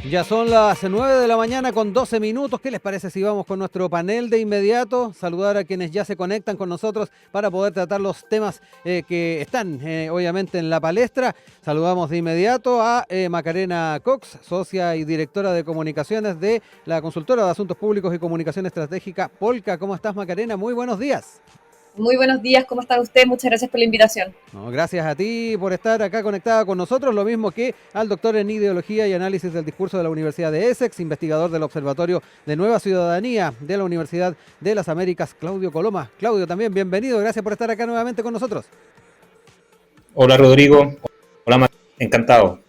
Ya son las 9 de la mañana con 12 minutos. ¿Qué les parece si vamos con nuestro panel de inmediato? Saludar a quienes ya se conectan con nosotros para poder tratar los temas que están obviamente en la palestra. Saludamos de inmediato a Macarena Cox, socia y directora de comunicaciones de la consultora de asuntos públicos y comunicación estratégica Polka. ¿Cómo estás, Macarena? Muy buenos días. Muy buenos días, ¿cómo está usted? Muchas gracias por la invitación. No, gracias a ti por estar acá conectada con nosotros, lo mismo que al doctor en Ideología y Análisis del Discurso de la Universidad de Essex, investigador del Observatorio de Nueva Ciudadanía de la Universidad de las Américas, Claudio Coloma. Claudio, también bienvenido, gracias por estar acá nuevamente con nosotros. Hola Rodrigo, hola encantado.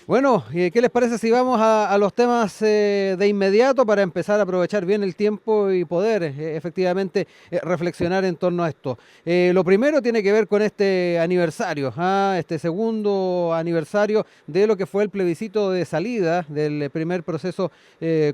Bueno, ¿qué les parece si vamos a los temas de inmediato para empezar a aprovechar bien el tiempo y poder efectivamente reflexionar en torno a esto? Lo primero tiene que ver con este aniversario, este segundo aniversario de lo que fue el plebiscito de salida del primer proceso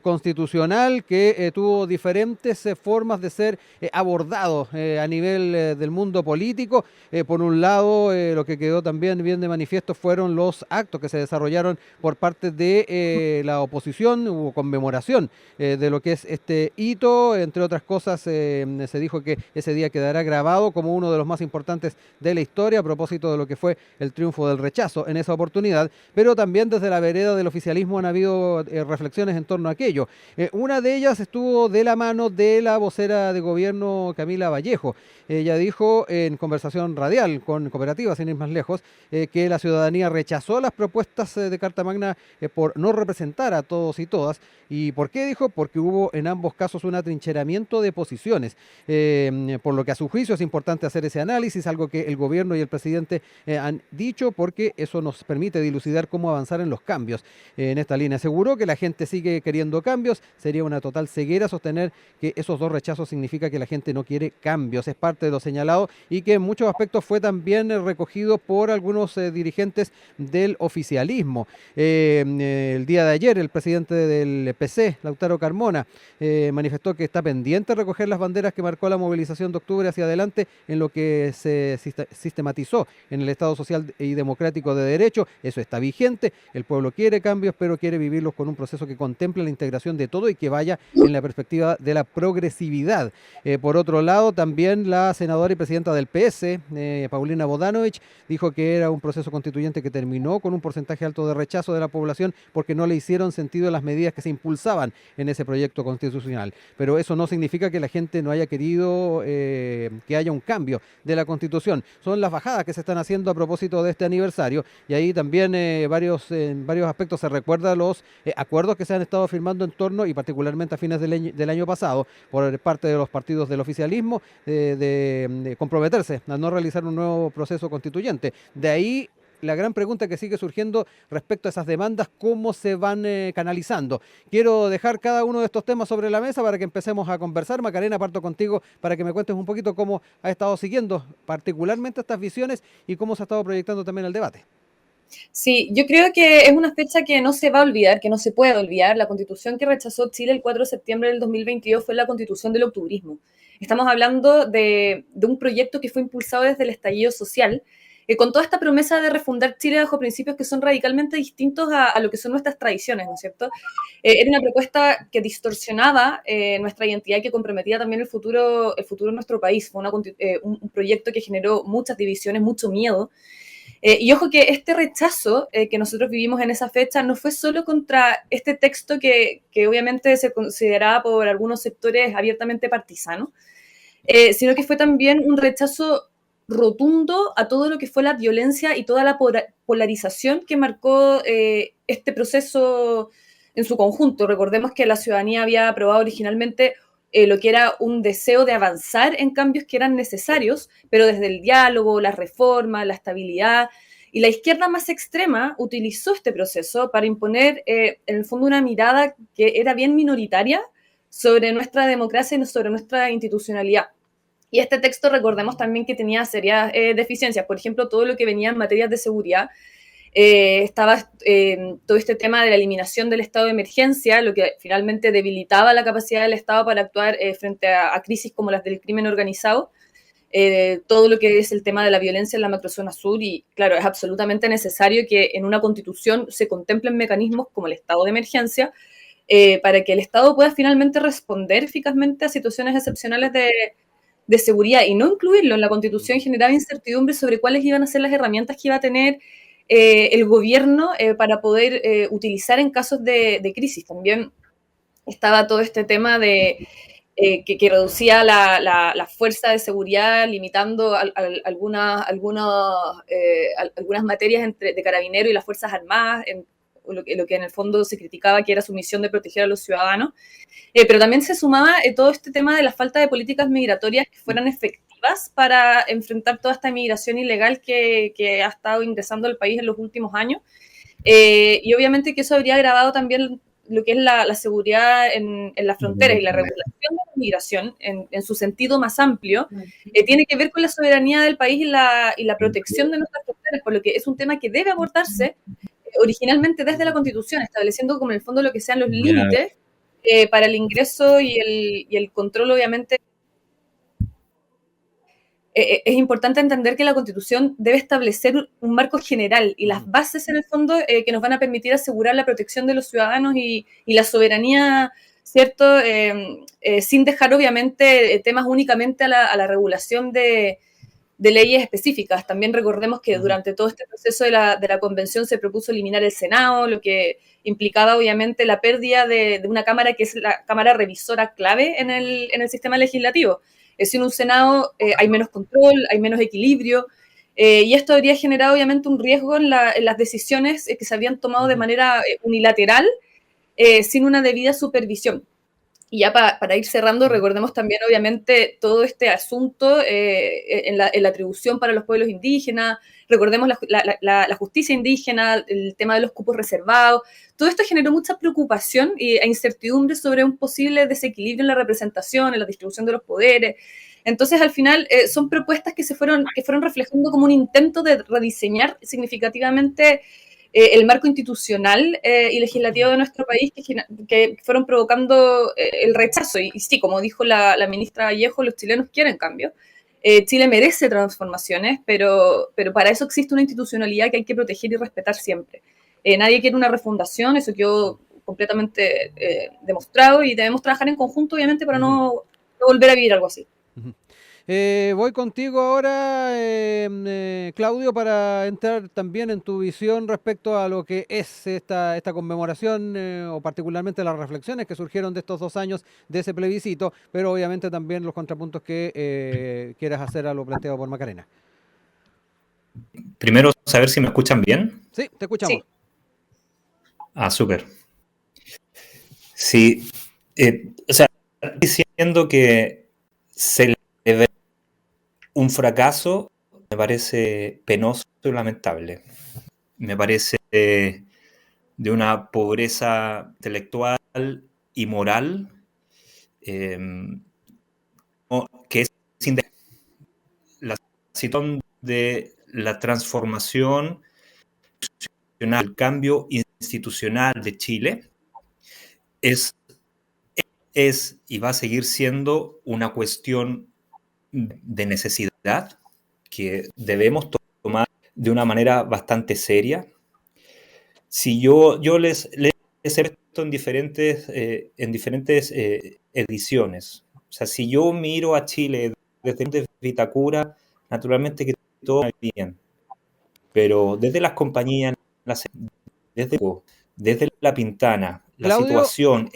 constitucional que tuvo diferentes formas de ser abordado a nivel del mundo político. Por un lado, lo que quedó también bien de manifiesto fueron los actos que se desarrollaron por parte de la oposición. Hubo conmemoración de lo que es este hito, entre otras cosas se dijo que ese día quedará grabado como uno de los más importantes de la historia a propósito de lo que fue el triunfo del rechazo en esa oportunidad, pero también desde la vereda del oficialismo han habido reflexiones en torno a aquello. Una de ellas estuvo de la mano de la vocera de gobierno Camila Vallejo. Ella dijo en conversación radial con Cooperativa, sin ir más lejos, que la ciudadanía rechazó las propuestas de Carta Magna por no representar a todos y todas. ¿Y por qué dijo? Porque hubo en ambos casos un atrincheramiento de posiciones. Por lo que a su juicio es importante hacer ese análisis, algo que el gobierno y el presidente han dicho, porque eso nos permite dilucidar cómo avanzar en los cambios en esta línea. Aseguró que la gente sigue queriendo cambios, sería una total ceguera sostener que esos dos rechazos significa que la gente no quiere cambios. Es parte de lo señalado y que en muchos aspectos fue también recogido por algunos dirigentes del oficialismo. El día de ayer el presidente del PC, Lautaro Carmona, manifestó que está pendiente de recoger las banderas que marcó la movilización de octubre hacia adelante en lo que se sistematizó en el Estado Social y Democrático de Derecho. Eso está vigente, el pueblo quiere cambios, pero quiere vivirlos con un proceso que contemple la integración de todo y que vaya en la perspectiva de la progresividad. Por otro lado, también la senadora y presidenta del PS, Paulina Bodanovich, dijo que era un proceso constituyente que terminó con un porcentaje alto de rechazo de la población porque no le hicieron sentido las medidas que se impulsaban en ese proyecto constitucional. Pero eso no significa que la gente no haya querido que haya un cambio de la Constitución. Son las bajadas que se están haciendo a propósito de este aniversario y ahí también en varios aspectos se recuerda los acuerdos que se han estado firmando en torno y particularmente a fines del año pasado por parte de los partidos del oficialismo de comprometerse a no realizar un nuevo proceso constituyente. De ahí la gran pregunta que sigue surgiendo respecto a esas demandas, ¿cómo se van canalizando? Quiero dejar cada uno de estos temas sobre la mesa para que empecemos a conversar. Macarena, parto contigo para que me cuentes un poquito cómo ha estado siguiendo particularmente estas visiones y cómo se ha estado proyectando también el debate. Sí, yo creo que es una fecha que no se va a olvidar, que no se puede olvidar. La constitución que rechazó Chile el 4 de septiembre del 2022 fue la constitución del octubrismo. Estamos hablando de un proyecto que fue impulsado desde el estallido social, con toda esta promesa de refundar Chile bajo principios que son radicalmente distintos a lo que son nuestras tradiciones, ¿no es cierto? Era una propuesta que distorsionaba nuestra identidad y que comprometía también el futuro de nuestro país. Fue un proyecto que generó muchas divisiones, mucho miedo. Y ojo que este rechazo que nosotros vivimos en esa fecha no fue solo contra este texto que obviamente se consideraba por algunos sectores abiertamente partisano, sino que fue también un rechazo rotundo a todo lo que fue la violencia y toda la polarización que marcó este proceso en su conjunto. Recordemos que la ciudadanía había aprobado originalmente lo que era un deseo de avanzar en cambios que eran necesarios, pero desde el diálogo, la reforma, la estabilidad. Y la izquierda más extrema utilizó este proceso para imponer, en el fondo, una mirada que era bien minoritaria sobre nuestra democracia y sobre nuestra institucionalidad. Y este texto, recordemos también que tenía serias deficiencias. Por ejemplo, todo lo que venía en materias de seguridad. Estaba todo este tema de la eliminación del estado de emergencia, lo que finalmente debilitaba la capacidad del Estado para actuar frente a crisis como las del crimen organizado. todo lo que es el tema de la violencia en la macrozona sur y claro, es absolutamente necesario que en una constitución se contemplen mecanismos como el estado de emergencia para que el Estado pueda finalmente responder eficazmente a situaciones excepcionales de seguridad y no incluirlo en la constitución generaba incertidumbre sobre cuáles iban a ser las herramientas que iba a tener el gobierno para poder utilizar en casos de crisis. También estaba todo este tema de que reducía la fuerza de seguridad, limitando algunas materias de carabinero y las Fuerzas Armadas, lo que en el fondo se criticaba que era su misión de proteger a los ciudadanos. Pero también se sumaba todo este tema de la falta de políticas migratorias que fueran efectivas para enfrentar toda esta inmigración ilegal que ha estado ingresando al país en los últimos años. Y obviamente que eso habría agravado también lo que es la seguridad en las fronteras y la regulación de la migración en su sentido más amplio, tiene que ver con la soberanía del país y la protección de nuestras fronteras, por lo que es un tema que debe abordarse originalmente desde la Constitución, estableciendo como en el fondo lo que sean los límites para el ingreso y el control, obviamente. Es importante entender que la Constitución debe establecer un marco general y las bases, en el fondo, que nos van a permitir asegurar la protección de los ciudadanos y la soberanía, ¿cierto? Sin dejar, obviamente, temas únicamente a la regulación de leyes específicas. También recordemos que durante todo este proceso de la convención se propuso eliminar el Senado, lo que implicaba obviamente la pérdida de una cámara que es la cámara revisora clave en el sistema legislativo. Sin un Senado hay menos control, hay menos equilibrio, y esto habría generado obviamente un riesgo en las decisiones que se habían tomado de manera unilateral, sin una debida supervisión. Y ya para ir cerrando, recordemos también, obviamente, todo este asunto en la atribución para los pueblos indígenas, recordemos la justicia indígena, el tema de los cupos reservados. Todo esto generó mucha preocupación e incertidumbre sobre un posible desequilibrio en la representación, en la distribución de los poderes. Entonces, al final, son propuestas que fueron reflejando como un intento de rediseñar significativamente el marco institucional y legislativo de nuestro país que fueron provocando el rechazo. Y sí, como dijo la ministra Vallejo, los chilenos quieren cambio. Chile merece transformaciones, pero para eso existe una institucionalidad que hay que proteger y respetar siempre. Nadie quiere una refundación, eso quedó completamente demostrado y debemos trabajar en conjunto, obviamente, para no volver a vivir algo así. Voy contigo ahora, Claudio, para entrar también en tu visión respecto a lo que es esta conmemoración o particularmente las reflexiones que surgieron de estos 2 años de ese plebiscito, pero obviamente también los contrapuntos que quieras hacer a lo planteado por Macarena. Primero, saber si me escuchan bien. Sí, te escuchamos. Sí. Súper. Sí, o sea, diciendo que se le ve un fracaso, me parece penoso y lamentable. Me parece de una pobreza intelectual y moral que es la situación de la transformación, el cambio institucional de Chile es y va a seguir siendo una cuestión de necesidad que debemos tomar de una manera bastante seria. Si yo les he visto en diferentes ediciones. O sea, si yo miro a Chile desde Vitacura, naturalmente que todo va bien. Pero desde las compañías, desde la Pintana, la Claudio, situación,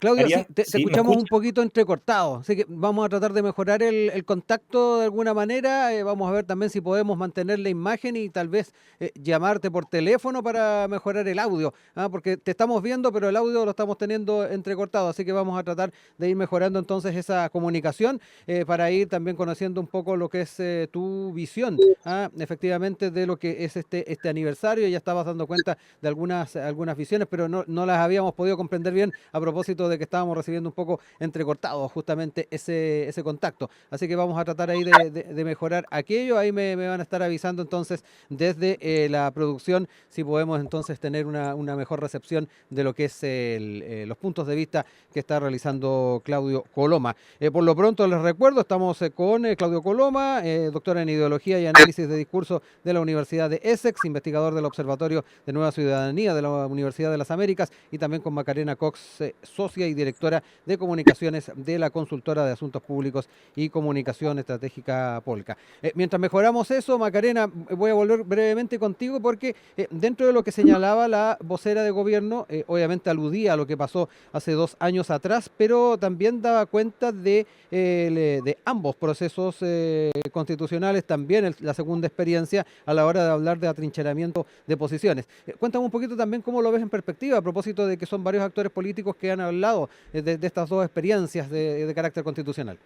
Claudio, sí, te ¿sí? escuchamos un poquito entrecortado, así que vamos a tratar de mejorar el contacto de alguna manera. Vamos a ver también si podemos mantener la imagen y tal vez llamarte por teléfono para mejorar el audio, porque te estamos viendo, pero el audio lo estamos teniendo entrecortado, así que vamos a tratar de ir mejorando entonces esa comunicación para ir también conociendo un poco lo que es tu visión, efectivamente, de lo que es este aniversario. Ya estabas dando cuenta de algunas visiones, pero no las habíamos podido comprender bien a propósito propósito de que estábamos recibiendo un poco entrecortado justamente ese contacto. Así que vamos a tratar ahí de mejorar aquello. Ahí me van a estar avisando entonces desde la producción si podemos entonces tener una mejor recepción de lo que es los puntos de vista que está realizando Claudio Coloma. Por lo pronto les recuerdo, estamos con Claudio Coloma, doctora en Ideología y Análisis de Discurso de la Universidad de Essex, investigador del Observatorio de Nueva Ciudadanía de la Universidad de las Américas, y también con Macarena Cox, socia y directora de Comunicaciones de la Consultora de Asuntos Públicos y Comunicación Estratégica Polka. Mientras mejoramos eso, Macarena, voy a volver brevemente contigo porque dentro de lo que señalaba la vocera de gobierno, obviamente aludía a lo que pasó hace 2 años atrás, pero también daba cuenta de ambos procesos constitucionales, también la segunda experiencia a la hora de hablar de atrincheramiento de posiciones. Cuéntame un poquito también cómo lo ves en perspectiva, a propósito de que son varios actores políticos que han hablado de estas dos experiencias de carácter constitucional.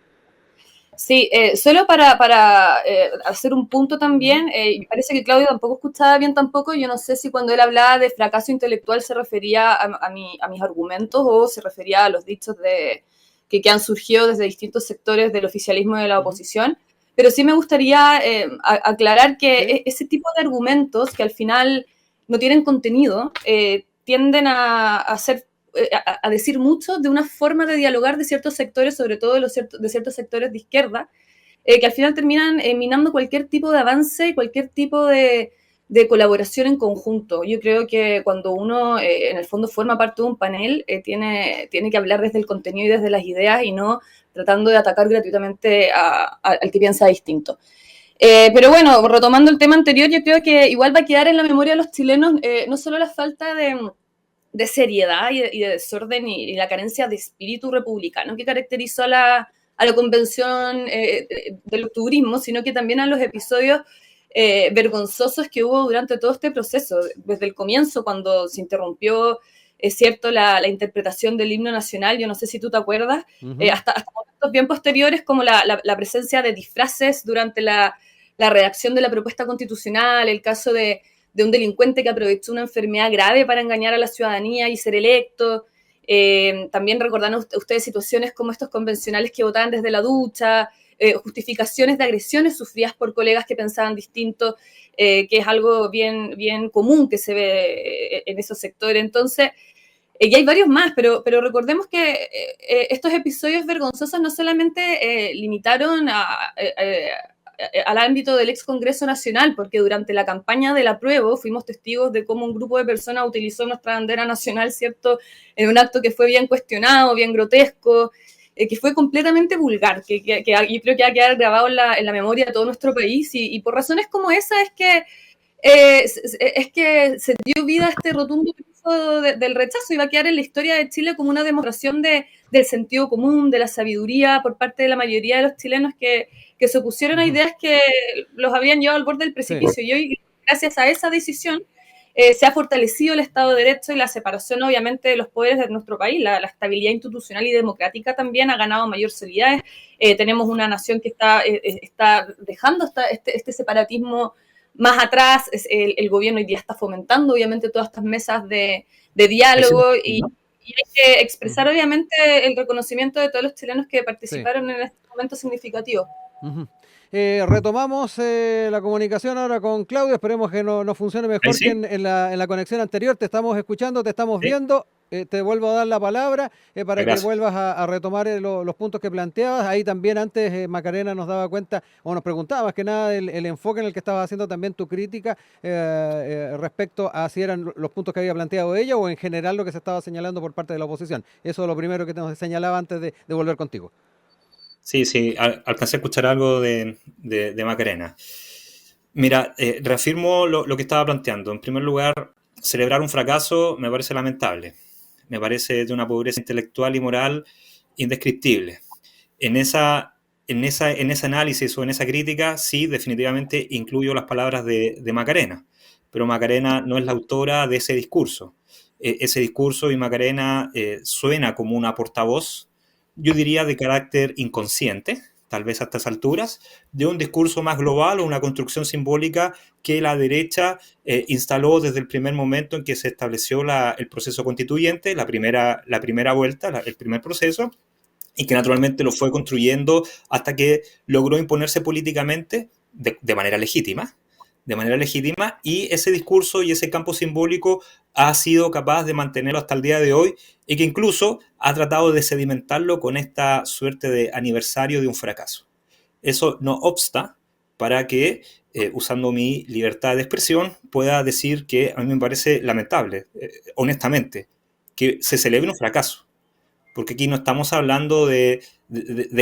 Sí, solo para hacer un punto también, me parece que Claudio tampoco escuchaba bien tampoco, yo no sé si cuando él hablaba de fracaso intelectual se refería a mis argumentos o se refería a los dichos que han surgido desde distintos sectores del oficialismo y de la oposición, pero sí me gustaría aclarar que ese tipo de argumentos que al final no tienen contenido, tienden a ser a decir mucho de una forma de dialogar de ciertos sectores, sobre todo de ciertos sectores de izquierda, que al final terminan minando cualquier tipo de avance, cualquier tipo de colaboración en conjunto. Yo creo que cuando uno en el fondo forma parte de un panel, tiene que hablar desde el contenido y desde las ideas y no tratando de atacar gratuitamente al que piensa distinto. Pero bueno, retomando el tema anterior, yo creo que igual va a quedar en la memoria de los chilenos no solo la falta de seriedad y de desorden y la carencia de espíritu republicano que caracterizó a la convención del octubrismo, sino que también a los episodios vergonzosos que hubo durante todo este proceso, desde el comienzo, cuando se interrumpió, es cierto, la interpretación del himno nacional, yo no sé si tú te acuerdas, hasta momentos bien posteriores, como la presencia de disfraces durante la redacción de la propuesta constitucional, el caso de un delincuente que aprovechó una enfermedad grave para engañar a la ciudadanía y ser electo. También recordarán ustedes situaciones como estos convencionales que votaban desde la ducha, justificaciones de agresiones sufridas por colegas que pensaban distinto, que es algo bien, bien común que se ve en esos sectores. Entonces, y hay varios más, pero recordemos que estos episodios vergonzosos no solamente limitaron al ámbito del ex Congreso Nacional, porque durante la campaña del apruebo fuimos testigos de cómo un grupo de personas utilizó nuestra bandera nacional, ¿cierto?, en un acto que fue bien cuestionado, bien grotesco, que fue completamente vulgar, que yo creo que va a quedar grabado en la memoria de todo nuestro país, y por razones como esa es que se dio vida a este rotundo triunfo del rechazo y va a quedar en la historia de Chile como una demostración del sentido común, de la sabiduría por parte de la mayoría de los chilenos que se opusieron a ideas que los habían llevado al borde del precipicio. Sí. Y hoy, gracias a esa decisión, se ha fortalecido el Estado de Derecho y la separación, obviamente, de los poderes de nuestro país. La estabilidad institucional y democrática también ha ganado mayor solidez. Tenemos una nación que está dejando este separatismo más atrás. El gobierno hoy día está fomentando, obviamente, todas estas mesas de diálogo y hay que expresar, obviamente, el reconocimiento de todos los chilenos que participaron en este momento significativo. Retomamos la comunicación ahora con Claudio. Esperemos que nos funcione mejor que en la conexión anterior. Te estamos escuchando, te estamos viendo. Te vuelvo a dar la palabra para que vuelvas a retomar los puntos que planteabas. Ahí también antes Macarena nos daba cuenta o nos preguntaba más que nada el enfoque en el que estabas haciendo también tu crítica respecto a si eran los puntos que había planteado ella o en general lo que se estaba señalando por parte de la oposición. Eso es lo primero que nos señalaba antes de volver contigo. Sí, alcancé a escuchar algo de Macarena. Mira, reafirmo lo que estaba planteando. En primer lugar, celebrar un fracaso me parece lamentable. Me parece de una pobreza intelectual y moral indescriptible. En ese análisis o en esa crítica, sí, definitivamente incluyo las palabras de Macarena. Pero Macarena no es la autora de ese discurso. Ese discurso y Macarena suena como una portavoz, yo diría de carácter inconsciente, tal vez a estas alturas, de un discurso más global o una construcción simbólica que la derecha instaló desde el primer momento en que se estableció el proceso constituyente, la primera vuelta, el primer proceso, y que naturalmente lo fue construyendo hasta que logró imponerse políticamente de manera legítima, y ese discurso y ese campo simbólico ha sido capaz de mantenerlo hasta el día de hoy y que incluso ha tratado de sedimentarlo con esta suerte de aniversario de un fracaso. Eso no obsta para que, usando mi libertad de expresión, pueda decir que a mí me parece lamentable, honestamente, que se celebre un fracaso. Porque aquí no estamos hablando de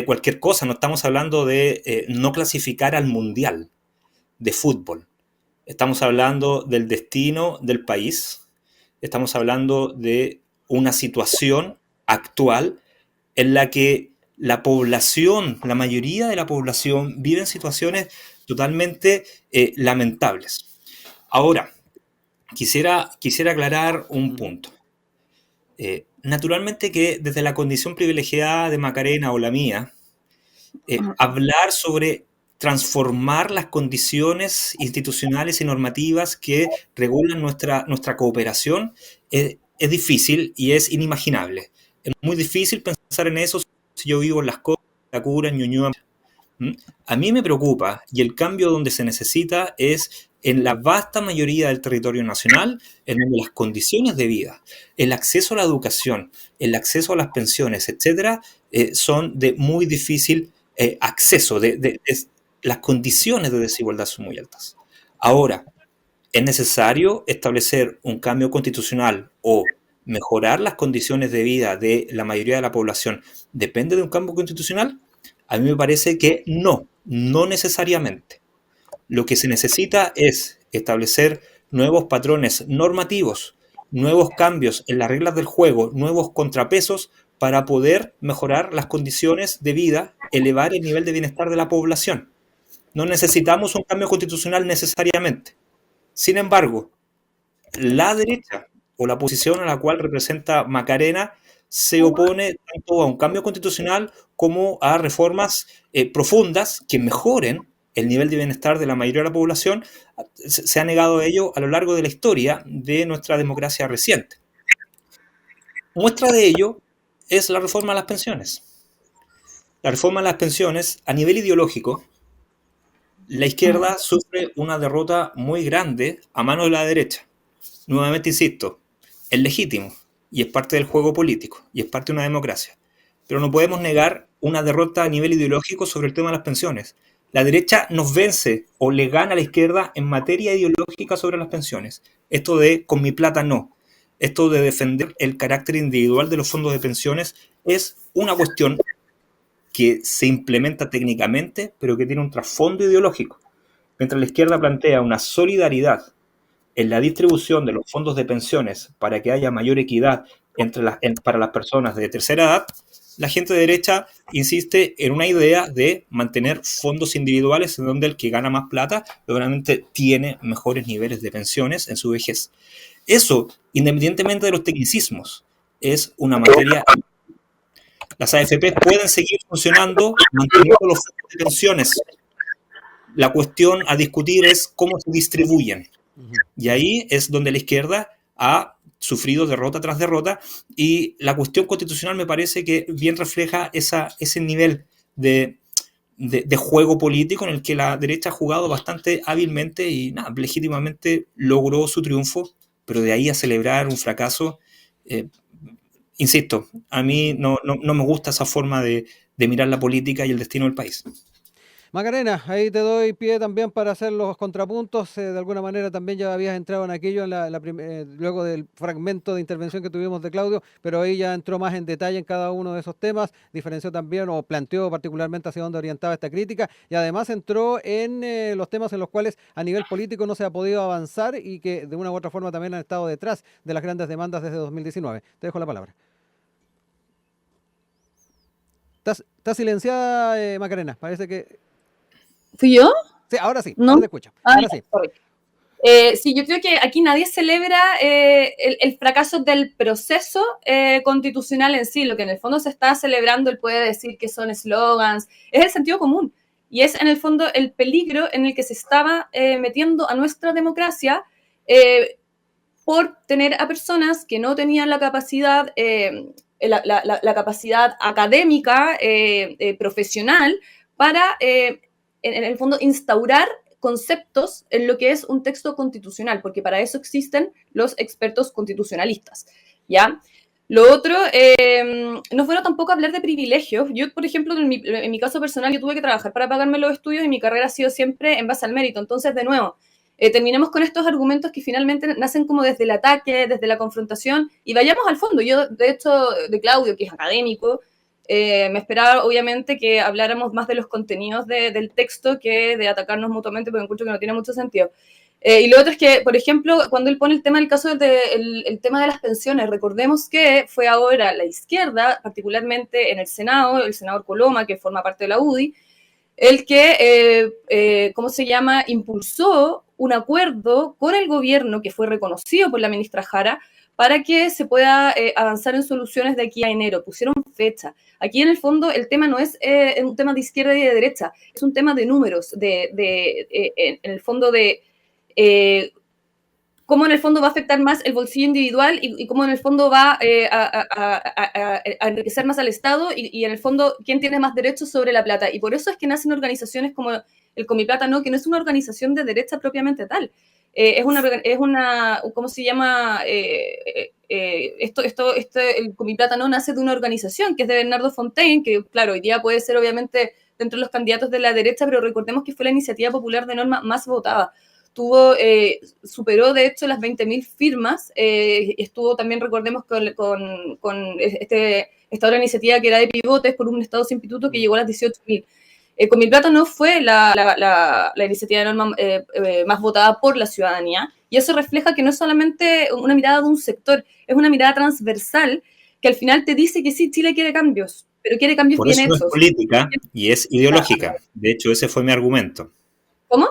cualquier cosa, no estamos hablando de no clasificar al Mundial de fútbol. Estamos hablando del destino del país, estamos hablando de una situación actual en la que la población, la mayoría de la población vive en situaciones totalmente lamentables. Ahora, quisiera aclarar un punto. Naturalmente que desde la condición privilegiada de Macarena o la mía, hablar sobre transformar las condiciones institucionales y normativas que regulan nuestra cooperación es difícil y es inimaginable. Es muy difícil pensar en eso si yo vivo en Las Condes, Vitacura, Ñuñoa. A mí me preocupa, y el cambio donde se necesita es en la vasta mayoría del territorio nacional, en donde las condiciones de vida, el acceso a la educación, el acceso a las pensiones, etcétera, son de muy difícil acceso. Las condiciones de desigualdad son muy altas. Ahora, ¿es necesario establecer un cambio constitucional o mejorar las condiciones de vida de la mayoría de la población? ¿Depende de un cambio constitucional? A mí me parece que no necesariamente. Lo que se necesita es establecer nuevos patrones normativos, nuevos cambios en las reglas del juego, nuevos contrapesos para poder mejorar las condiciones de vida, elevar el nivel de bienestar de la población. No necesitamos un cambio constitucional necesariamente. Sin embargo, la derecha o la posición a la cual representa Macarena se opone tanto a un cambio constitucional como a reformas profundas que mejoren el nivel de bienestar de la mayoría de la población. Se ha negado a ello a lo largo de la historia de nuestra democracia reciente. Muestra de ello es la reforma a las pensiones. La reforma a las pensiones, a nivel ideológico, la izquierda sufre una derrota muy grande a manos de la derecha. Nuevamente insisto, es legítimo y es parte del juego político y es parte de una democracia. Pero no podemos negar una derrota a nivel ideológico sobre el tema de las pensiones. La derecha nos vence o le gana a la izquierda en materia ideológica sobre las pensiones. Esto de con mi plata no. Esto de defender el carácter individual de los fondos de pensiones es una cuestión que se implementa técnicamente, pero que tiene un trasfondo ideológico. Mientras la izquierda plantea una solidaridad en la distribución de los fondos de pensiones para que haya mayor equidad para las personas de tercera edad, la gente de derecha insiste en una idea de mantener fondos individuales en donde el que gana más plata obviamente tiene mejores niveles de pensiones en su vejez. Eso, independientemente de los tecnicismos, es una materia. Las AFP pueden seguir funcionando manteniendo los fondos de pensiones. La cuestión a discutir es cómo se distribuyen. Y ahí es donde la izquierda ha sufrido derrota tras derrota, y la cuestión constitucional me parece que bien refleja ese nivel de juego político en el que la derecha ha jugado bastante hábilmente y legítimamente logró su triunfo, pero de ahí a celebrar un fracaso, insisto, a mí no me gusta esa forma de mirar la política y el destino del país. Macarena, ahí te doy pie también para hacer los contrapuntos. De alguna manera también ya habías entrado en aquello luego del fragmento de intervención que tuvimos de Claudio, pero ahí ya entró más en detalle en cada uno de esos temas, diferenció también o planteó particularmente hacia dónde orientaba esta crítica, y además entró en los temas en los cuales a nivel político no se ha podido avanzar y que de una u otra forma también han estado detrás de las grandes demandas desde 2019. Te dejo la palabra. ¿Estás silenciada, Macarena? Parece que... ¿Fui yo? Sí, ahora sí, ¿No? ahora te escucho. Ahora sí. Sí, yo creo que aquí nadie celebra el fracaso del proceso constitucional en sí. Lo que en el fondo se está celebrando, él puede decir que son eslogans, es el sentido común. Y es en el fondo el peligro en el que se estaba metiendo a nuestra democracia por tener a personas que no tenían la capacidad, la capacidad académica, profesional, para, en el fondo, instaurar conceptos en lo que es un texto constitucional, porque para eso existen los expertos constitucionalistas, ¿ya? Lo otro, no es bueno tampoco hablar de privilegios. Yo, por ejemplo, en mi caso personal, yo tuve que trabajar para pagarme los estudios y mi carrera ha sido siempre en base al mérito. Entonces, de nuevo, terminemos con estos argumentos que finalmente nacen como desde el ataque, desde la confrontación, y vayamos al fondo. Yo, de hecho, de Claudio, que es académico, me esperaba, obviamente, que habláramos más de los contenidos del texto que de atacarnos mutuamente, porque encuentro que no tiene mucho sentido. Y lo otro es que, por ejemplo, cuando él pone el tema del caso el tema de las pensiones, recordemos que fue ahora la izquierda, particularmente en el Senado, el senador Coloma, que forma parte de la UDI, el que, ¿cómo se llama?, impulsó un acuerdo con el gobierno que fue reconocido por la ministra Jara para que se pueda avanzar en soluciones de aquí a enero. Pusieron fecha. Aquí en el fondo el tema no es un tema de izquierda y de derecha, es un tema de números, en el fondo de cómo en el fondo va a afectar más el bolsillo individual y cómo en el fondo va a enriquecer más al Estado y en el fondo quién tiene más derechos sobre la plata. Y por eso es que nacen organizaciones como el Comiplata No, que no es una organización de derecha propiamente tal. Es una, ¿cómo se llama? El Comiplata No nace de una organización que es de Bernardo Fontaine, que claro, hoy día puede ser obviamente dentro de los candidatos de la derecha, pero recordemos que fue la iniciativa popular de norma más votada. Superó de hecho las 20.000 firmas, estuvo también, recordemos, con esta otra iniciativa que era de pivotes por un Estado sin pituto que llegó a las 18.000. Con mi plata no fue la iniciativa de norma más votada por la ciudadanía, y eso refleja que no es solamente una mirada de un sector, es una mirada transversal que al final te dice que sí, Chile quiere cambios, pero quiere cambios Por bien eso no hechos. es política y es ideológica. De hecho, ese fue mi argumento. ¿Cómo?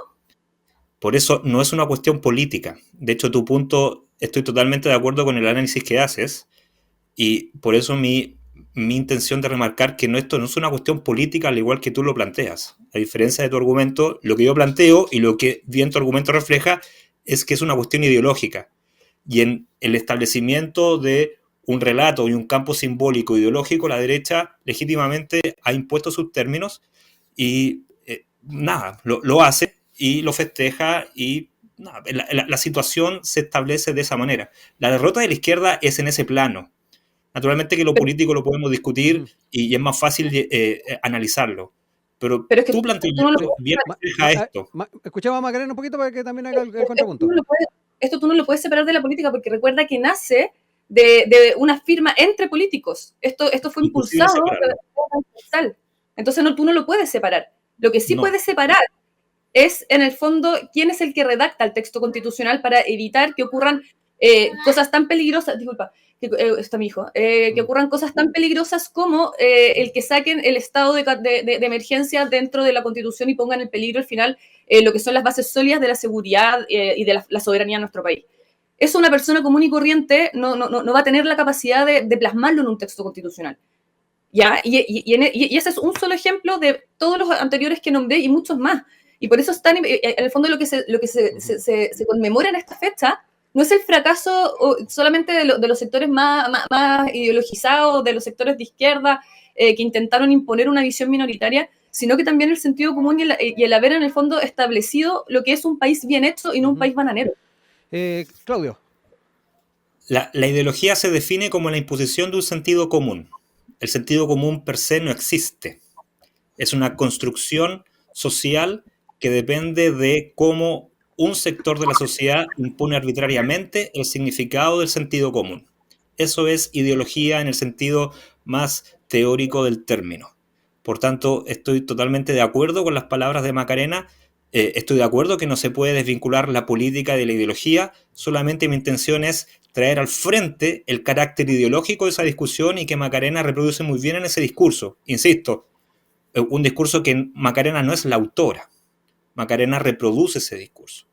Por eso no es una cuestión política. De hecho, tu punto, estoy totalmente de acuerdo con el análisis que haces y por eso mi intención de remarcar que esto no es una cuestión política al igual que tú lo planteas. A diferencia de tu argumento, lo que yo planteo y lo que bien tu argumento refleja es que es una cuestión ideológica. Y en el establecimiento de un relato y un campo simbólico ideológico, la derecha legítimamente ha impuesto sus términos y lo hace y lo festeja y la situación se establece de esa manera. La derrota de la izquierda es en ese plano. Naturalmente que lo político lo podemos discutir y es más fácil analizarlo. Pero es que tú planteamiento bien refleja esto. Escuchamos a Macarena un poquito para que también haga el contrapunto. Esto tú no lo puedes separar de la política porque recuerda que nace de una firma entre políticos. Esto fue impulsado transversal. Entonces tú no lo puedes separar. Lo que sí puedes separar es, en el fondo, quién es el que redacta el texto constitucional para evitar que ocurran cosas tan peligrosas, disculpa, está mi hijo, que ocurran cosas tan peligrosas como el que saquen el estado de emergencia dentro de la Constitución y pongan en peligro al final lo que son las bases sólidas de la seguridad y de la soberanía de nuestro país. Eso una persona común y corriente no va a tener la capacidad de plasmarlo en un texto constitucional. ¿Ya? Y ese es un solo ejemplo de todos los anteriores que nombré y muchos más. Y por eso están, en el fondo lo que se conmemora en esta fecha no es el fracaso solamente de los sectores más ideologizados, de los sectores de izquierda que intentaron imponer una visión minoritaria, sino que también el sentido común y el haber en el fondo establecido lo que es un país bien hecho y no un país bananero. Claudio. La ideología se define como la imposición de un sentido común. El sentido común per se no existe. Es una construcción social que depende de cómo un sector de la sociedad impone arbitrariamente el significado del sentido común. Eso es ideología en el sentido más teórico del término. Por tanto, estoy totalmente de acuerdo con las palabras de Macarena. Estoy de acuerdo que no se puede desvincular la política de la ideología. Solamente mi intención es traer al frente el carácter ideológico de esa discusión y que Macarena reproduce muy bien en ese discurso. Insisto, un discurso que Macarena no es la autora. Macarena reproduce ese discurso.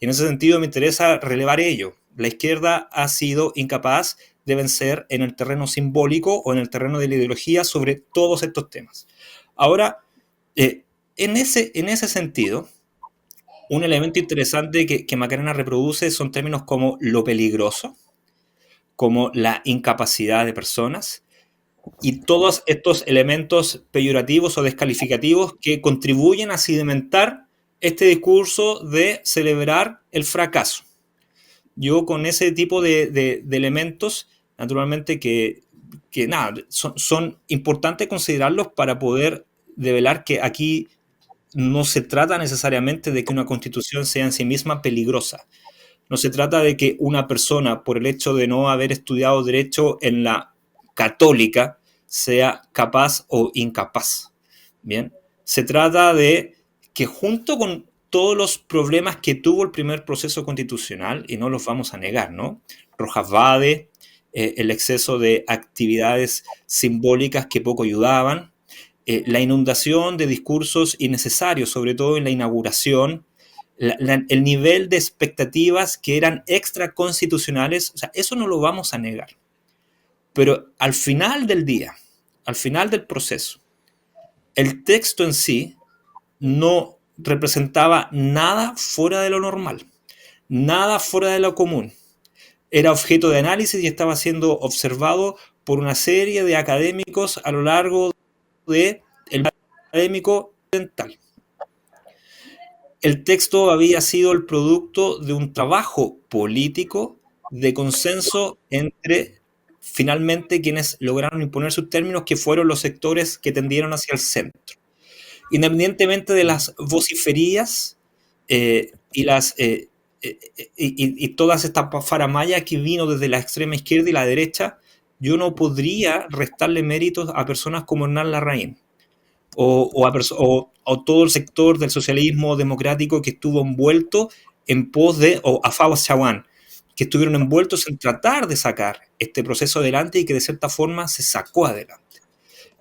Y en ese sentido me interesa relevar ello. La izquierda ha sido incapaz de vencer en el terreno simbólico o en el terreno de la ideología sobre todos estos temas. Ahora, en ese sentido, un elemento interesante que Macarena reproduce son términos como lo peligroso, como la incapacidad de personas, y todos estos elementos peyorativos o descalificativos que contribuyen a sedimentar este discurso de celebrar el fracaso. Yo con ese tipo de elementos, naturalmente que nada, son importantes considerarlos para poder develar que aquí no se trata necesariamente de que una constitución sea en sí misma peligrosa. No se trata de que una persona, por el hecho de no haber estudiado derecho en la católica, sea capaz o incapaz. Bien, se trata de que junto con todos los problemas que tuvo el primer proceso constitucional, y no los vamos a negar, ¿no? Rojas Vade, el exceso de actividades simbólicas que poco ayudaban, la inundación de discursos innecesarios, sobre todo en la inauguración, el nivel de expectativas que eran extraconstitucionales, o sea, eso no lo vamos a negar. Pero al final del día, al final del proceso, el texto en sí no representaba nada fuera de lo normal, nada fuera de lo común. Era objeto de análisis y estaba siendo observado por una serie de académicos a lo largo del académico occidental. El texto había sido el producto de un trabajo político de consenso entre finalmente quienes lograron imponer sus términos, que fueron los sectores que tendieron hacia el centro. Independientemente de las vociferías y todas estas faramayas que vino desde la extrema izquierda y la derecha, yo no podría restarle méritos a personas como Hernán Larraín o todo el sector del socialismo democrático que estuvo envuelto en pos de, o a Fawaz Chawan, que estuvieron envueltos en tratar de sacar este proceso adelante y que de cierta forma se sacó adelante.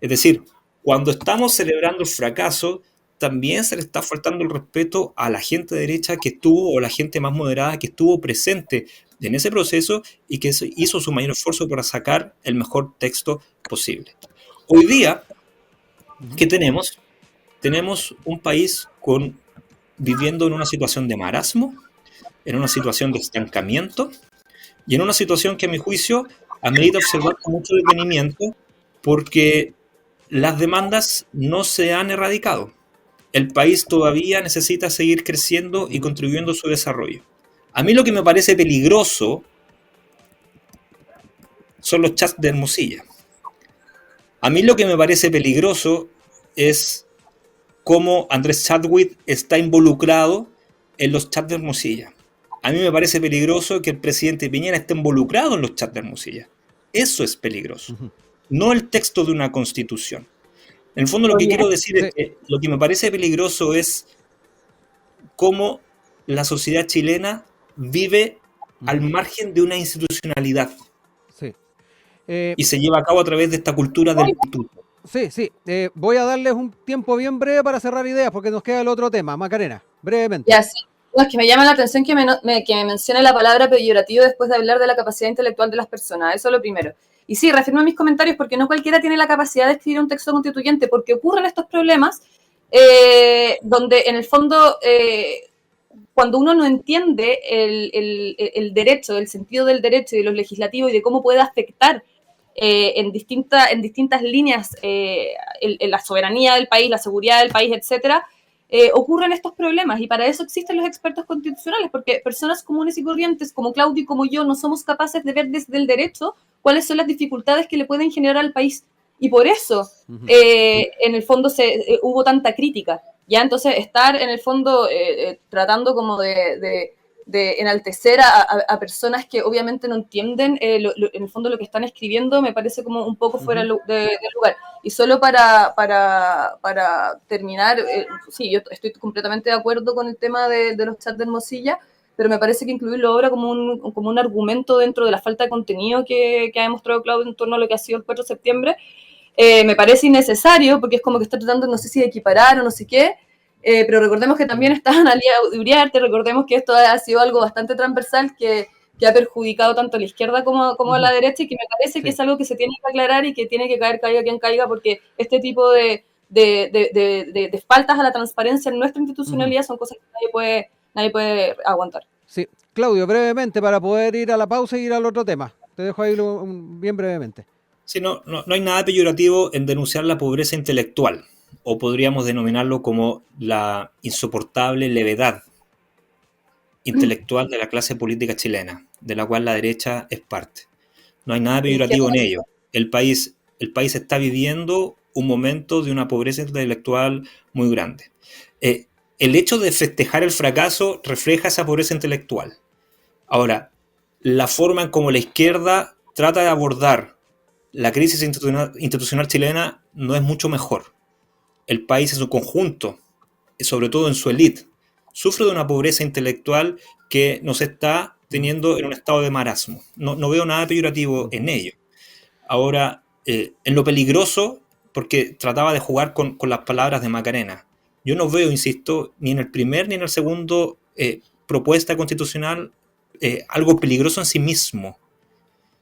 Es decir, cuando estamos celebrando el fracaso, también se le está faltando el respeto a la gente de derecha que estuvo, o la gente más moderada que estuvo presente en ese proceso y que hizo su mayor esfuerzo para sacar el mejor texto posible. Hoy día, ¿qué tenemos? Tenemos un país viviendo en una situación de marasmo, en una situación de estancamiento y en una situación que a mi juicio amerita observar con mucho detenimiento, porque las demandas no se han erradicado. El país todavía necesita seguir creciendo y contribuyendo a su desarrollo. A mí lo que me parece peligroso son los chats de Hermosilla. A mí lo que me parece peligroso es cómo Andrés Chadwick está involucrado en los chats de Hermosilla. A mí me parece peligroso que el presidente Piñera esté involucrado en los chats de Hermosilla. Eso es peligroso. No el texto de una constitución. En el fondo lo que quiero decir es que lo que me parece peligroso es cómo la sociedad chilena vive al margen de una institucionalidad. Sí. Y se lleva a cabo a través de esta cultura del pituto. Sí. Voy a darles un tiempo bien breve para cerrar ideas porque nos queda el otro tema. Macarena, brevemente. Ya, sí. No, es que me llama la atención que me mencione la palabra peyorativo después de hablar de la capacidad intelectual de las personas. Eso es lo primero. Y sí, reafirmo mis comentarios porque no cualquiera tiene la capacidad de escribir un texto constituyente, porque ocurren estos problemas donde en el fondo cuando uno no entiende el derecho, el sentido del derecho y de los legislativos y de cómo puede afectar en distintas líneas la soberanía del país, la seguridad del país, etcétera, ocurren estos problemas, y para eso existen los expertos constitucionales, porque personas comunes y corrientes como Claudio y como yo no somos capaces de ver desde el derecho cuáles son las dificultades que le pueden generar al país, y por eso en el fondo hubo tanta crítica, ¿ya? Entonces estar en el fondo tratando como de enaltecer a personas que obviamente no entienden en el fondo lo que están escribiendo me parece como un poco fuera de lugar. Y solo para terminar, sí, yo estoy completamente de acuerdo con el tema de los chats de Hermosilla, pero me parece que incluirlo ahora como un argumento dentro de la falta de contenido que ha demostrado Claudio en torno a lo que ha sido el 4 de septiembre, me parece innecesario, porque es como que está tratando, no sé si de equiparar o no sé qué. pero recordemos que también está Analía Uriarte, recordemos que esto ha sido algo bastante transversal que ha perjudicado tanto a la izquierda como a la derecha, y que me parece que es algo que se tiene que aclarar y que tiene que caer, caiga quien caiga, porque este tipo de faltas a la transparencia en nuestra institucionalidad son cosas que nadie puede aguantar. Sí, Claudio, brevemente, para poder ir a la pausa y ir al otro tema. Te dejo ahí bien brevemente. Sí, no hay nada peyorativo en denunciar la pobreza intelectual, o podríamos denominarlo como la insoportable levedad intelectual de la clase política chilena, de la cual la derecha es parte. No hay nada peyorativo en ello. El país está viviendo un momento de una pobreza intelectual muy grande. El hecho de festejar el fracaso refleja esa pobreza intelectual. Ahora, la forma en cómo la izquierda trata de abordar la crisis institucional chilena no es mucho mejor. El país en su conjunto, sobre todo en su élite, sufre de una pobreza intelectual que nos está teniendo en un estado de marasmo. No veo nada peyorativo en ello. Ahora, en lo peligroso, porque trataba de jugar con las palabras de Macarena, yo no veo, insisto, ni en el primer ni en el segundo propuesta constitucional algo peligroso en sí mismo.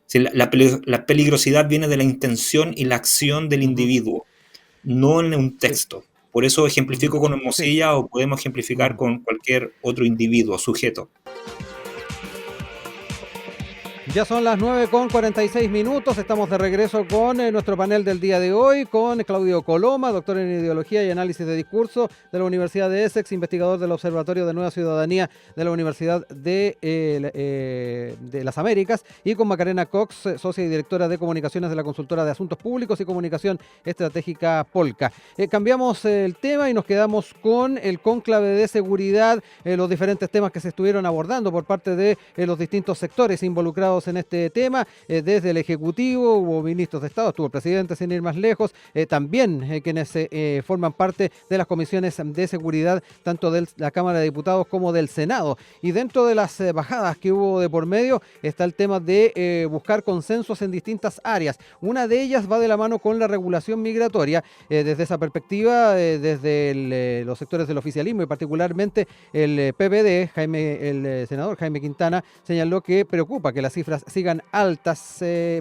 Si la peligrosidad viene de la intención y la acción del individuo, no en un texto. Por eso ejemplifico con Hermosilla, o podemos ejemplificar con cualquier otro individuo, sujeto. Ya son las 9:46. Estamos de regreso con nuestro panel del día de hoy, con Claudio Coloma, doctor en Ideología y Análisis de Discurso de la Universidad de Essex, investigador del Observatorio de Nueva Ciudadanía de la Universidad de las Américas, y con Macarena Cox, socia y directora de Comunicaciones de la consultora de Asuntos Públicos y Comunicación Estratégica Polka. Cambiamos el tema y nos quedamos con el cónclave de seguridad, los diferentes temas que se estuvieron abordando por parte de los distintos sectores involucrados en este tema, desde el Ejecutivo, hubo ministros de Estado, estuvo el presidente sin ir más lejos, también quienes forman parte de las comisiones de seguridad, tanto de la Cámara de Diputados como del Senado. Y dentro de las bajadas que hubo de por medio está el tema de buscar consensos en distintas áreas. Una de ellas va de la mano con la regulación migratoria. Desde esa perspectiva, desde los sectores del oficialismo y particularmente el PPD, el senador Jaime Quintana, señaló que preocupa que las cifras sigan altas,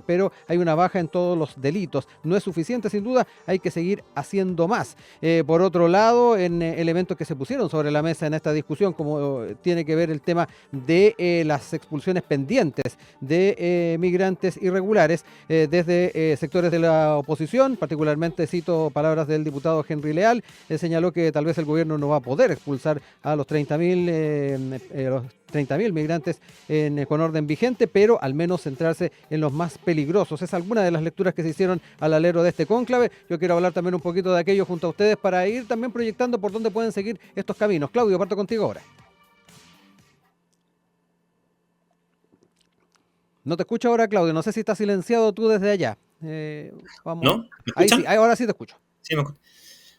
pero hay una baja en todos los delitos. No es suficiente, sin duda, hay que seguir haciendo más. Por otro lado, en elementos que se pusieron sobre la mesa en esta discusión, como tiene que ver el tema de las expulsiones pendientes de migrantes irregulares, desde sectores de la oposición, particularmente cito palabras del diputado Henry Leal, señaló que tal vez el gobierno no va a poder expulsar a los 30.000 migrantes con orden vigente, pero al menos centrarse en los más peligrosos. Es alguna de las lecturas que se hicieron al alero de este cónclave. Yo quiero hablar también un poquito de aquello junto a ustedes para ir también proyectando por dónde pueden seguir estos caminos. Claudio, parto contigo ahora. No te escucho ahora, Claudio. No sé si estás silenciado tú desde allá. Vamos. ¿No? ¿Me escuchan? Ahí sí, ahora sí te escucho. Sí,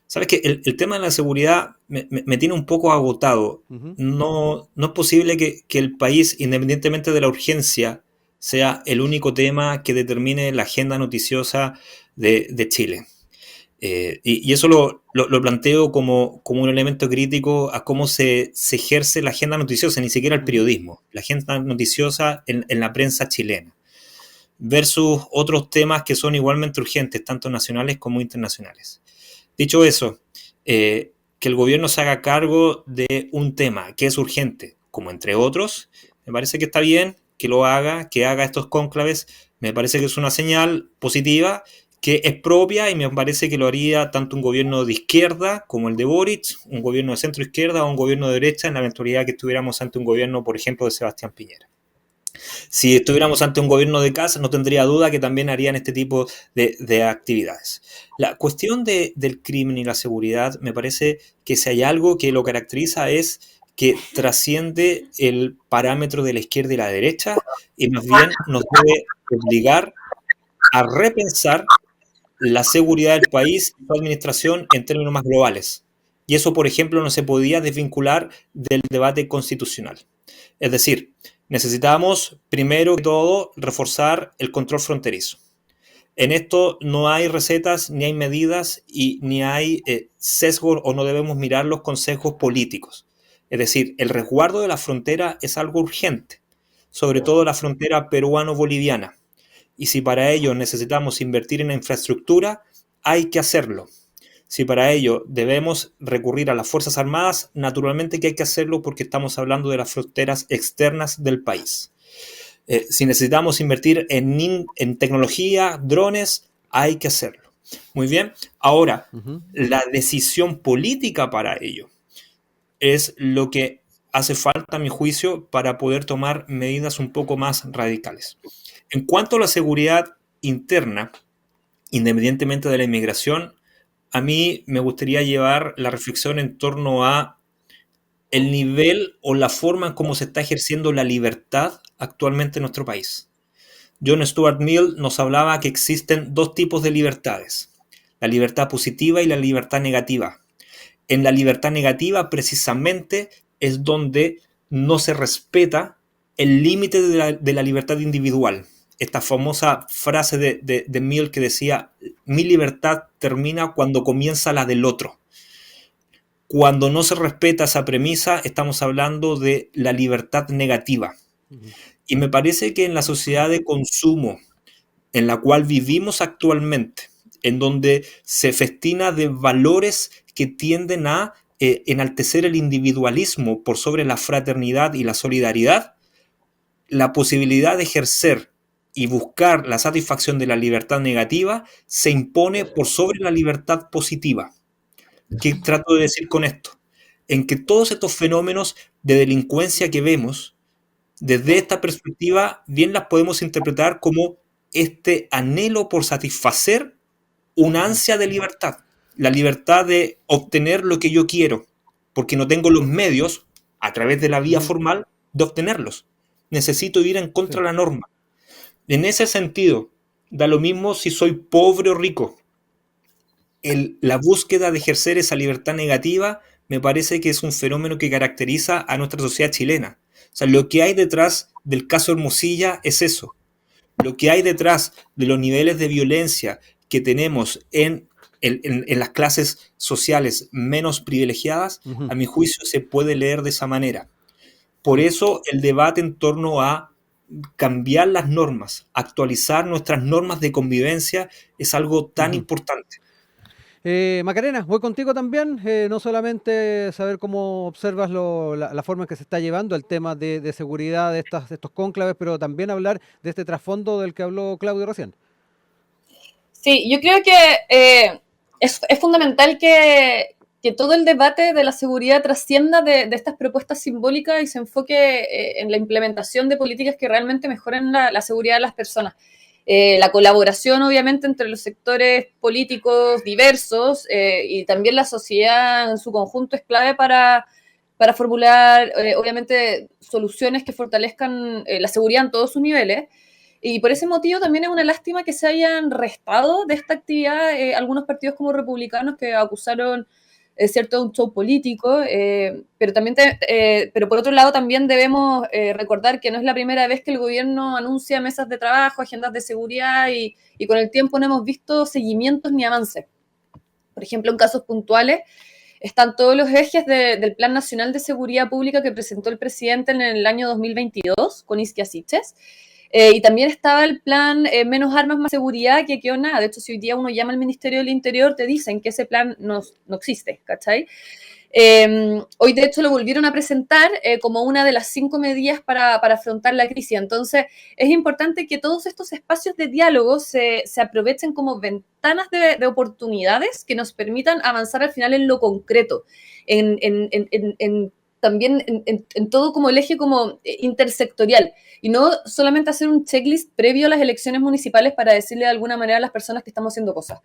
sabes que el tema de la seguridad me tiene un poco agotado. No es posible que el país, independientemente de la urgencia, sea el único tema que determine la agenda noticiosa de Chile. Y eso lo planteo como un elemento crítico a cómo se ejerce la agenda noticiosa, ni siquiera el periodismo, la agenda noticiosa en la prensa chilena, versus otros temas que son igualmente urgentes, tanto nacionales como internacionales. Dicho eso, que el gobierno se haga cargo de un tema que es urgente, como entre otros, me parece que está bien que lo haga, que haga estos cónclaves, me parece que es una señal positiva, que es propia, y me parece que lo haría tanto un gobierno de izquierda como el de Boric, un gobierno de centro izquierda o un gobierno de derecha, en la eventualidad que estuviéramos ante un gobierno, por ejemplo, de Sebastián Piñera. Si estuviéramos ante un gobierno de Kast, no tendría duda que también harían este tipo de actividades. La cuestión del crimen y la seguridad, me parece que si hay algo que lo caracteriza es que trasciende el parámetro de la izquierda y la derecha, y más bien nos debe obligar a repensar la seguridad del país y su administración en términos más globales. Y eso, por ejemplo, no se podía desvincular del debate constitucional. Es decir, necesitamos, primero que todo, reforzar el control fronterizo. En esto no hay recetas, ni hay medidas, y ni hay sesgos, o no debemos mirarlos con sesgos políticos. Es decir, el resguardo de la frontera es algo urgente, sobre todo la frontera peruano-boliviana. Y si para ello necesitamos invertir en la infraestructura, hay que hacerlo. Si para ello debemos recurrir a las Fuerzas Armadas, naturalmente que hay que hacerlo porque estamos hablando de las fronteras externas del país. Si necesitamos invertir en tecnología, drones, hay que hacerlo. Muy bien. Ahora, la decisión política para ello es lo que hace falta, a mi juicio, para poder tomar medidas un poco más radicales. En cuanto a la seguridad interna, independientemente de la inmigración, a mí me gustaría llevar la reflexión en torno a el nivel o la forma en cómo se está ejerciendo la libertad actualmente en nuestro país. John Stuart Mill nos hablaba que existen dos tipos de libertades, la libertad positiva y la libertad negativa. En la libertad negativa, precisamente, es donde no se respeta el límite de la libertad individual. Esta famosa frase de Mill que decía, mi libertad termina cuando comienza la del otro. Cuando no se respeta esa premisa, estamos hablando de la libertad negativa. Y me parece que en la sociedad de consumo en la cual vivimos actualmente, en donde se festina de valores que tienden a enaltecer el individualismo por sobre la fraternidad y la solidaridad, la posibilidad de ejercer y buscar la satisfacción de la libertad negativa se impone por sobre la libertad positiva. ¿Qué trato de decir con esto? En que todos estos fenómenos de delincuencia que vemos, desde esta perspectiva, bien las podemos interpretar como este anhelo por satisfacer una ansia de libertad, la libertad de obtener lo que yo quiero, porque no tengo los medios, a través de la vía formal, de obtenerlos. Necesito ir en contra de la norma. En ese sentido, da lo mismo si soy pobre o rico. La búsqueda de ejercer esa libertad negativa me parece que es un fenómeno que caracteriza a nuestra sociedad chilena. O sea, lo que hay detrás del caso Hermosilla es eso. Lo que hay detrás de los niveles de violencia que tenemos en las clases sociales menos privilegiadas, a mi juicio se puede leer de esa manera. Por eso el debate en torno a cambiar las normas, actualizar nuestras normas de convivencia es algo tan importante. Macarena, voy contigo también, no solamente saber cómo observas la forma en que se está llevando el tema de seguridad de estos cónclaves, pero también hablar de este trasfondo del que habló Claudio recién. Sí, yo creo que es fundamental que todo el debate de la seguridad trascienda de estas propuestas simbólicas y se enfoque en la implementación de políticas que realmente mejoren la seguridad de las personas. La colaboración, obviamente, entre los sectores políticos diversos y también la sociedad en su conjunto es clave para formular, obviamente, soluciones que fortalezcan la seguridad en todos sus niveles. Y por ese motivo también es una lástima que se hayan restado de esta actividad algunos partidos como republicanos que acusaron cierto un show político, pero también pero por otro lado también debemos recordar que no es la primera vez que el gobierno anuncia mesas de trabajo, agendas de seguridad y con el tiempo no hemos visto seguimientos ni avances. Por ejemplo, en casos puntuales están todos los ejes del Plan Nacional de Seguridad Pública que presentó el presidente en el año 2022 con Isquia Siches. Y también estaba el plan Menos Armas, Más Seguridad, que quedó nada. De hecho, si hoy día uno llama al Ministerio del Interior, te dicen que ese plan no existe, ¿cachai? Hoy, de hecho, lo volvieron a presentar como una de las 5 medidas para afrontar la crisis. Entonces, es importante que todos estos espacios de diálogo se aprovechen como ventanas de oportunidades que nos permitan avanzar al final en lo concreto, también en todo como el eje como intersectorial y no solamente hacer un checklist previo a las elecciones municipales para decirle de alguna manera a las personas que estamos haciendo cosas.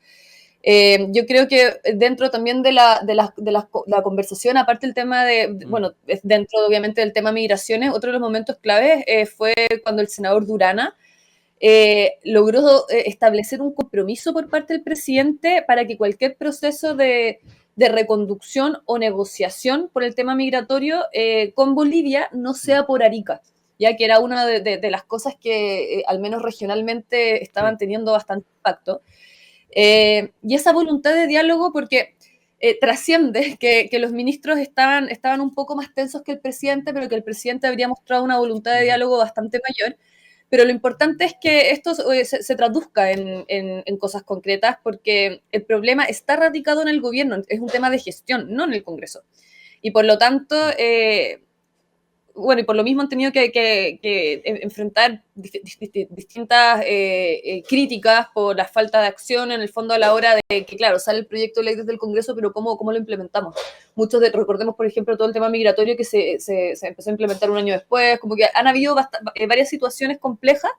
Yo creo que dentro también de la conversación, aparte del tema bueno, dentro obviamente del tema migraciones, otro de los momentos claves fue cuando el senador Durana logró establecer un compromiso por parte del presidente para que cualquier proceso de reconducción o negociación por el tema migratorio con Bolivia no sea por Arica. ya que era una de las cosas que al menos regionalmente estaban teniendo bastante impacto. Y esa voluntad de diálogo, porque trasciende que los ministros estaban un poco más tensos que el presidente, pero que el presidente habría mostrado una voluntad de diálogo bastante mayor. Pero lo importante es que esto se traduzca en cosas concretas, porque el problema está radicado en el gobierno, es un tema de gestión, no en el Congreso. Y por lo tanto, bueno, y por lo mismo han tenido que enfrentar distintas críticas por la falta de acción en el fondo a la hora de que, claro, sale el proyecto de ley desde el Congreso, pero ¿cómo lo implementamos? Recordemos, por ejemplo, todo el tema migratorio que se empezó a implementar un año después, como que han habido varias situaciones complejas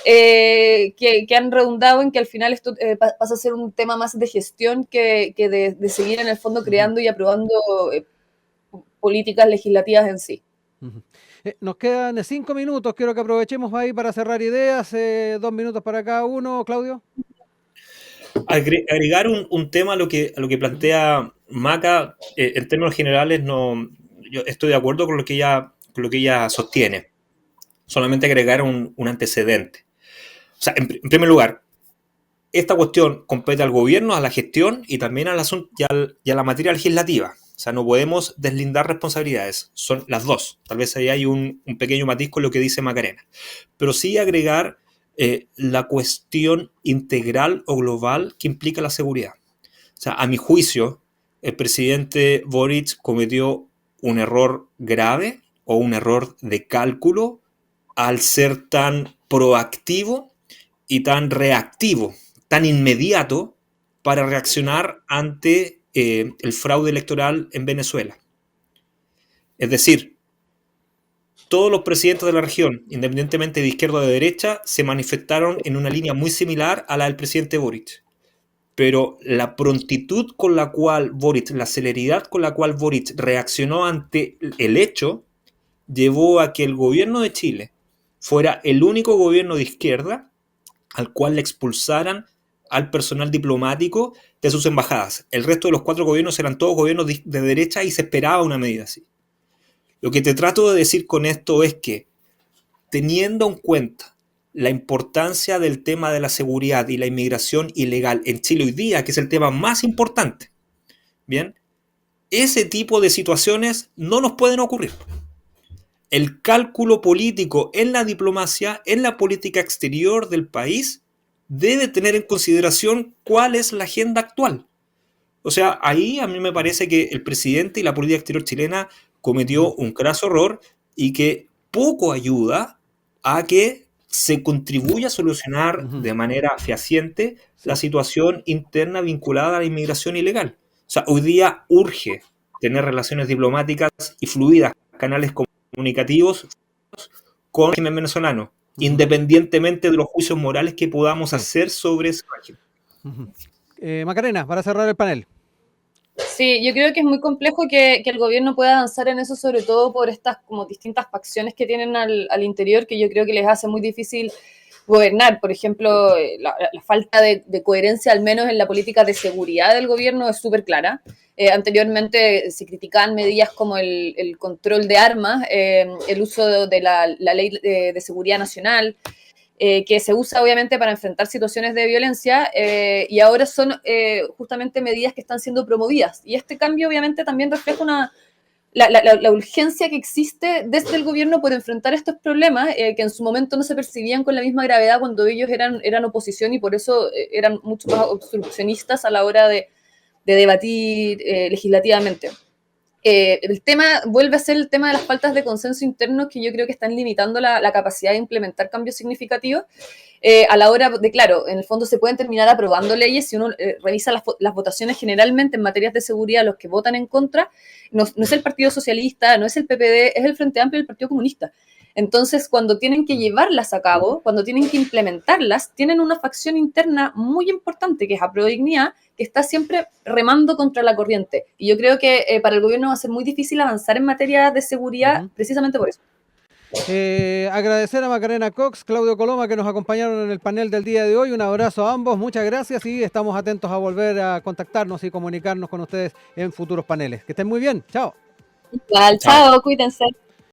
que han redundado en que al final esto pasa a ser un tema más de gestión que de seguir en el fondo creando y aprobando políticas legislativas en sí. Nos quedan 5 minutos, quiero que aprovechemos ahí para cerrar ideas, 2 minutos para cada uno, Claudio. Agregar un tema a lo que plantea Maca, en términos generales yo estoy de acuerdo con lo que ella sostiene. Solamente agregar un antecedente. O sea, en primer lugar, esta cuestión compete al gobierno, a la gestión y también al asunto y a la materia legislativa. O sea, no podemos deslindar responsabilidades, son las dos. Tal vez ahí hay un pequeño matiz con lo que dice Macarena. Pero sí agregar la cuestión integral o global que implica la seguridad. O sea, a mi juicio, el presidente Boric cometió un error grave o un error de cálculo al ser tan proactivo y tan reactivo, tan inmediato para reaccionar ante el fraude electoral en Venezuela. Es decir, todos los presidentes de la región, independientemente de izquierda o de derecha, se manifestaron en una línea muy similar a la del presidente Boric. Pero la prontitud con la cual Boric, la celeridad con la cual Boric reaccionó ante el hecho, llevó a que el gobierno de Chile fuera el único gobierno de izquierda al cual le expulsaran al personal diplomático de sus embajadas. El resto de los 4 gobiernos eran todos gobiernos de derecha y se esperaba una medida así. Lo que te trato de decir con esto es que, teniendo en cuenta la importancia del tema de la seguridad y la inmigración ilegal en Chile hoy día, que es el tema más importante, ¿bien? Ese tipo de situaciones no nos pueden ocurrir. El cálculo político en la diplomacia, en la política exterior del país, debe tener en consideración cuál es la agenda actual. O sea, ahí a mí me parece que el presidente y la política exterior chilena cometió un craso error y que poco ayuda a que se contribuya a solucionar de manera fehaciente la situación interna vinculada a la inmigración ilegal. O sea, hoy día urge tener relaciones diplomáticas y fluidas, canales comunicativos con el régimen venezolano, independientemente de los juicios morales que podamos hacer sobre ese régimen. Macarena, para cerrar el panel. Sí, yo creo que es muy complejo que el gobierno pueda avanzar en eso, sobre todo por estas como distintas facciones que tienen al interior, que yo creo que les hace muy difícil gobernar. Por ejemplo, la falta de coherencia, al menos en la política de seguridad del gobierno, es súper clara. Anteriormente se criticaban medidas como el control de armas, el uso de la ley de seguridad nacional, que se usa obviamente para enfrentar situaciones de violencia, y ahora son justamente medidas que están siendo promovidas. Y este cambio obviamente también refleja la urgencia que existe desde el gobierno por enfrentar estos problemas que en su momento no se percibían con la misma gravedad cuando ellos eran oposición, y por eso eran mucho más obstruccionistas a la hora de debatir legislativamente. El tema vuelve a ser el tema de las faltas de consenso interno, que yo creo que están limitando la capacidad de implementar cambios significativos a la hora de, claro, en el fondo se pueden terminar aprobando leyes. Si uno revisa las votaciones generalmente en materias de seguridad, los que votan en contra no es el Partido Socialista, no es el PPD, es el Frente Amplio y el Partido Comunista. Entonces, cuando tienen que llevarlas a cabo, cuando tienen que implementarlas, tienen una facción interna muy importante, que es Aprodignidad, que está siempre remando contra la corriente. Y yo creo que para el gobierno va a ser muy difícil avanzar en materia de seguridad precisamente por eso. Agradecer a Macarena Cox, Claudio Coloma, que nos acompañaron en el panel del día de hoy. Un abrazo a ambos, muchas gracias, y estamos atentos a volver a contactarnos y comunicarnos con ustedes en futuros paneles. Que estén muy bien, chao. Igual, chao, cuídense.